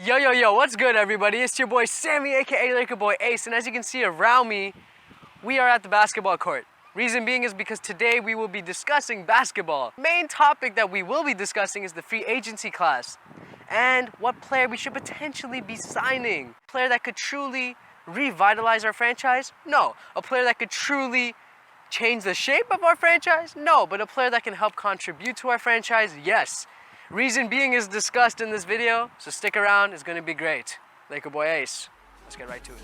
Yo, what's good everybody? It's your boy Sammy, aka lakerboiiiace, and as you can see around me, we are at the basketball court. Reason being is because today we will be discussing basketball. Main topic that we will be discussing is the free agency class and what player we should potentially be signing. A player that could truly revitalize our franchise? No. A player that could truly change the shape of our franchise? No. But a player that can help contribute to our franchise? Yes. Reason being is discussed in this video, so stick around, it's gonna be great. lakerboiiiace. Let's get right to it.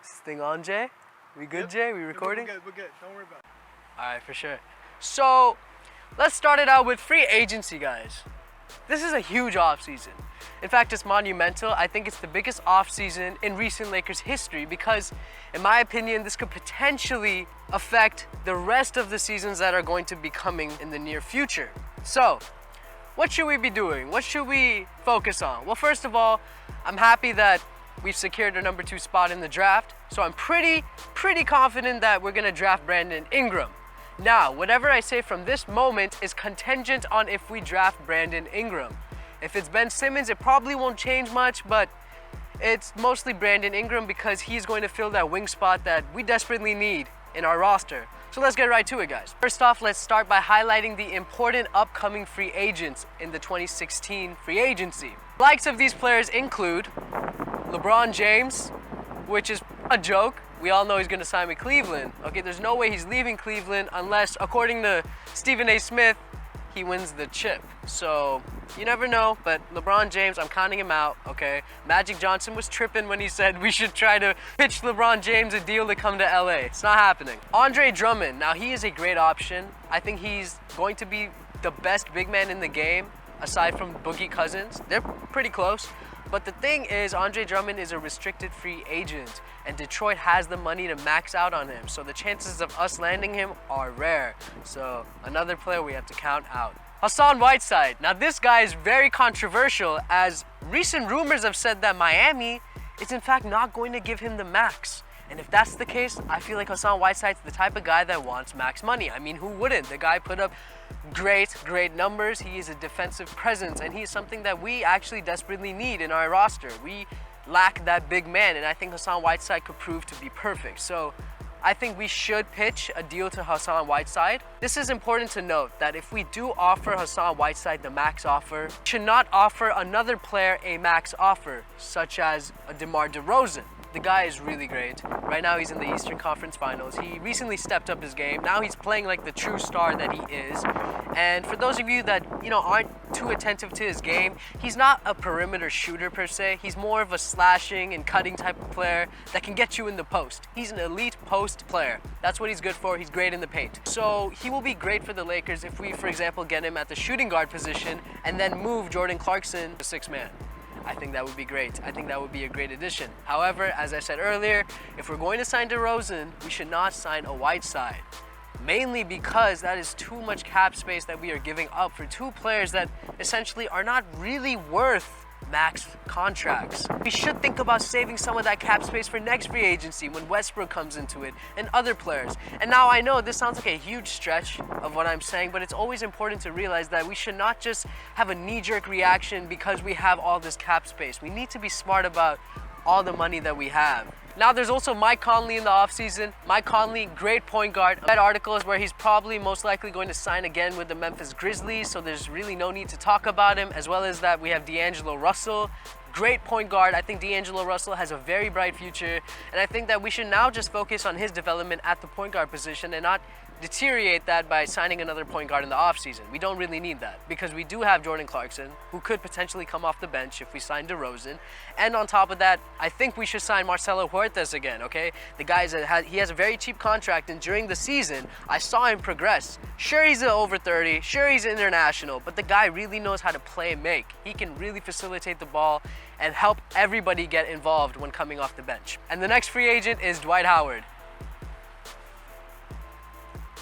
Is this thing on, Jay? We good, Jay? We recording? We're good. Don't worry about it. Alright, for sure. So, let's start it out with free agency, guys. This is a huge offseason. In fact, it's monumental. I think it's the biggest offseason in recent Lakers history because, in my opinion, this could potentially affect the rest of the seasons that are going to be coming in the near future. So, what should we be doing? What should we focus on? Well, first of all, I'm happy that we've secured our number 2 spot in the draft. So I'm pretty confident that we're gonna draft Brandon Ingram. Now, whatever I say from this moment is contingent on if we draft Brandon Ingram. If it's Ben Simmons, it probably won't change much, but it's mostly Brandon Ingram because he's going to fill that wing spot that we desperately need in our roster. So let's get right to it, guys. First off, let's start by highlighting the important upcoming free agents in the 2016 free agency. Likes of these players include LeBron James, which is a joke. We all know he's going to sign with Cleveland. Okay, there's no way he's leaving Cleveland unless, according to Stephen A. Smith, he wins the chip. So, you never know, but LeBron James, I'm counting him out, okay? Magic Johnson was tripping when he said we should try to pitch LeBron James a deal to come to LA. It's not happening. Andre Drummond, now he is a great option. I think he's going to be the best big man in the game, aside from Boogie Cousins. They're pretty close. But the thing is, Andre Drummond is a restricted free agent, and Detroit has the money to max out on him. So the chances of us landing him are rare. So another player we have to count out. Hassan Whiteside. Now this guy is very controversial, as recent rumors have said that Miami is in fact not going to give him the max. And if that's the case, I feel like Hassan Whiteside's the type of guy that wants max money. I mean, who wouldn't? The guy put up great numbers. He is a defensive presence, and he is something that we actually desperately need in our roster. We lack that big man, and I think Hassan Whiteside could prove to be perfect. So I think we should pitch a deal to Hassan Whiteside. This is important to note that if we do offer Hassan Whiteside the max offer, we should not offer another player a max offer, such as a DeMar DeRozan. The guy is really great. Right now he's in the Eastern Conference Finals. He recently stepped up his game. Now he's playing like the true star that he is. And for those of you that, aren't too attentive to his game, he's not a perimeter shooter per se. He's more of a slashing and cutting type of player that can get you in the post. He's an elite post player. That's what he's good for. He's great in the paint. So he will be great for the Lakers if we, for example, get him at the shooting guard position and then move Jordan Clarkson to 6 man. I think that would be great. I think that would be a great addition. However, as I said earlier, if we're going to sign DeRozan, we should not sign a Whiteside. Mainly because that is too much cap space that we are giving up for 2 players that essentially are not really worth max contracts. We should think about saving some of that cap space for next free agency when Westbrook comes into it and other players. And now I know this sounds like a huge stretch of what I'm saying, but it's always important to realize that we should not just have a knee-jerk reaction because we have all this cap space. We need to be smart about all the money that we have. Now there's also Mike Conley in the offseason. Mike Conley, great point guard. That article is where he's probably most likely going to sign again with the Memphis Grizzlies, so there's really no need to talk about him. As well as that, we have D'Angelo Russell. Great point guard. I think D'Angelo Russell has a very bright future, and I think that we should now just focus on his development at the point guard position and not deteriorate that by signing another point guard in the offseason. We don't really need that because we do have Jordan Clarkson, who could potentially come off the bench if we sign DeRozan. And on top of that, I think we should sign Marcelo Huertas again, okay? The guy he has a very cheap contract, and during the season, I saw him progress. Sure, he's over 30, sure, he's international, but the guy really knows how to play and make. He can really facilitate the ball and help everybody get involved when coming off the bench. And the next free agent is Dwight Howard.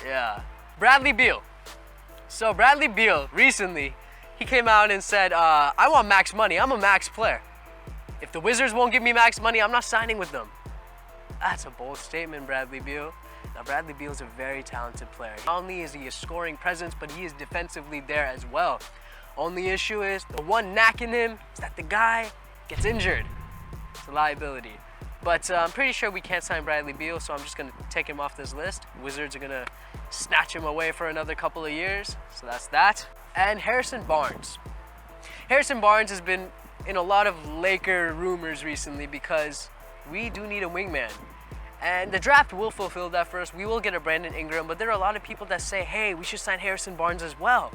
Yeah. Bradley Beal. So Bradley Beal, recently, he came out and said, I want max money. I'm a max player. If the Wizards won't give me max money, I'm not signing with them. That's a bold statement, Bradley Beal. Now, Bradley Beal is a very talented player. Not only is he a scoring presence, but he is defensively there as well. Only issue is, the one knack in him is that the guy gets injured. It's a liability. But I'm pretty sure we can't sign Bradley Beal, so I'm just going to take him off this list. Wizards are going to snatch him away for another couple of years, so that's that. And Harrison Barnes. Harrison Barnes has been in a lot of Laker rumors recently because we do need a wingman. And the draft will fulfill that for us. We will get a Brandon Ingram, but there are a lot of people that say, hey, we should sign Harrison Barnes as well.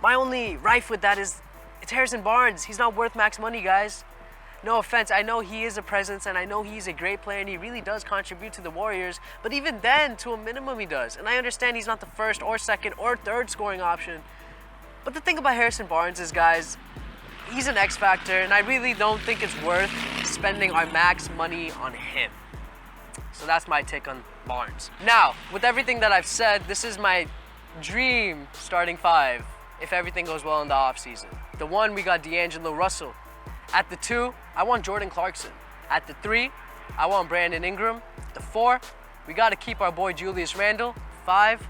My only rife with that is, it's Harrison Barnes. He's not worth max money, guys. No offense, I know he is a presence and I know he's a great player and he really does contribute to the Warriors, but even then, to a minimum he does. And I understand he's not the first or second or third scoring option. But the thing about Harrison Barnes is, guys, he's an X factor and I really don't think it's worth spending our max money on him. So that's my take on Barnes. Now, with everything that I've said, this is my dream starting five if everything goes well in the offseason. The 1, we got D'Angelo Russell. At the 2, I want Jordan Clarkson. At the 3, I want Brandon Ingram. The 4, we got to keep our boy Julius Randle. 5,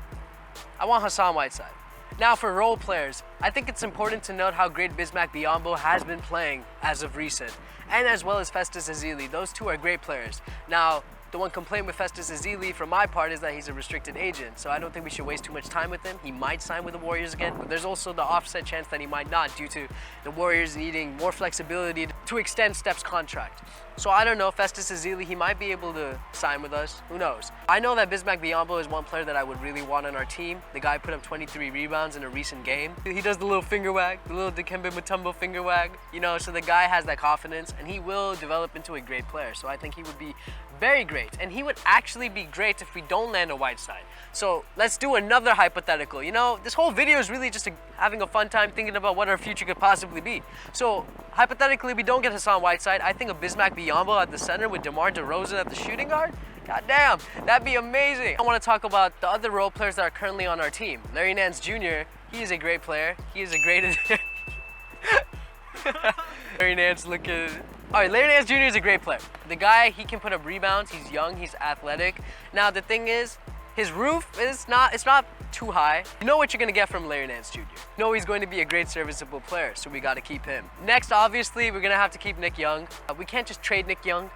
I want Hassan Whiteside. Now for role players, I think it's important to note how great Bismack Biyombo has been playing as of recent, and as well as Festus Ezeli. Those two are great players. Now, the one complaint with Festus Ezeli from my part is that he's a restricted agent, so I don't think we should waste too much time with him. He might sign with the Warriors again, but there's also the offset chance that he might not due to the Warriors needing more flexibility to extend Steph's contract. So I don't know, Festus Ezeli, he might be able to sign with us. Who knows? I know that Bismack Biyombo is one player that I would really want on our team. The guy put up 23 rebounds in a recent game. He does the little finger wag, the little Dikembe Mutombo finger wag, you know, so the guy has that confidence and he will develop into a great player. So I think he would be very great. And he would actually be great if we don't land a Whiteside. So let's do another hypothetical. You know, this whole video is really just having a fun time thinking about what our future could possibly be. So hypothetically, we don't get Hassan Whiteside. I think a Bismack Biyombo at the center with DeMar DeRozan at the shooting guard. God damn, that'd be amazing. I want to talk about the other role players that are currently on our team. Larry Nance Jr., he is a great player. He is a great... Larry Nance looking... All right, Larry Nance Jr. is a great player. The guy, he can put up rebounds. He's young, he's athletic. Now, the thing is, his roof is it's not too high. You know what you're gonna get from Larry Nance Jr. You know he's going to be a great serviceable player, so we gotta keep him. Next, obviously, we're gonna have to keep Nick Young. We can't just trade Nick Young.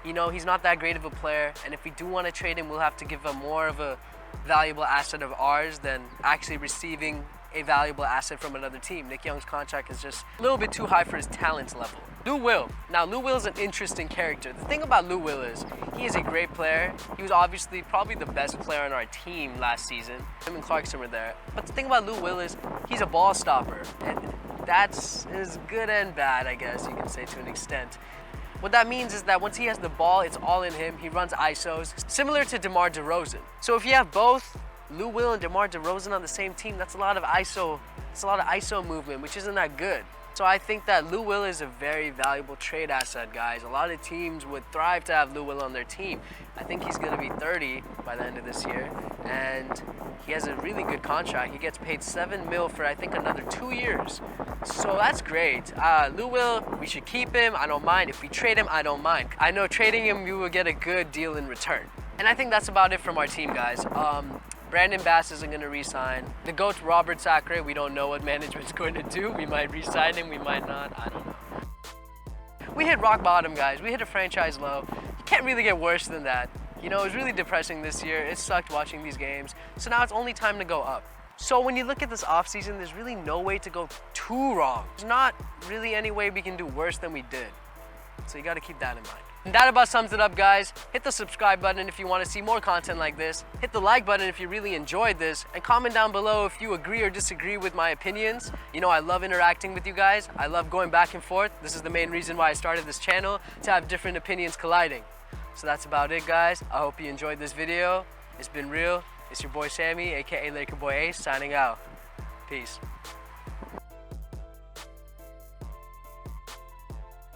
You know, he's not that great of a player, and if we do wanna trade him, we'll have to give him more of a valuable asset of ours than actually receiving a valuable asset from another team. Nick Young's contract is just a little bit too high for his talent level. Lou Will. Now, Lou Will is an interesting character. The thing about Lou Will is he is a great player. He was obviously probably the best player on our team last season. Him and Clarkson were there. But the thing about Lou Will is he's a ball stopper. And that's is good and bad, I guess you can say, to an extent. What that means is that once he has the ball, it's all in him. He runs ISOs, similar to DeMar DeRozan. So if you have both Lou Will and DeMar DeRozan on the same team, that's a lot of ISO. It's a lot of ISO movement, which isn't that good. So I think that Lou Will is a very valuable trade asset, guys. A lot of teams would thrive to have Lou Will on their team. I think he's going to be 30 by the end of this year, and he has a really good contract. He gets paid $7 million for, I think, another 2 years. So that's great. Lou Will, we should keep him. I don't mind. If we trade him, I don't mind. I know trading him, we will get a good deal in return. And I think that's about it from our team, guys. Brandon Bass isn't going to re-sign. The GOAT, Robert Sacre, we don't know what management's going to do. We might re-sign him, we might not. I don't know. We hit rock bottom, guys. We hit a franchise low. You can't really get worse than that. You know, it was really depressing this year. It sucked watching these games. So now it's only time to go up. So when you look at this offseason, there's really no way to go too wrong. There's not really any way we can do worse than we did. So you got to keep that in mind. And that about sums it up, guys. Hit the subscribe button if you want to see more content like this. Hit the like button if you really enjoyed this. And comment down below if you agree or disagree with my opinions. You know, I love interacting with you guys. I love going back and forth. This is the main reason why I started this channel, to have different opinions colliding. So that's about it, guys. I hope you enjoyed this video. It's been real. It's your boy Sammy, aka Laker Boy Ace, signing out. Peace.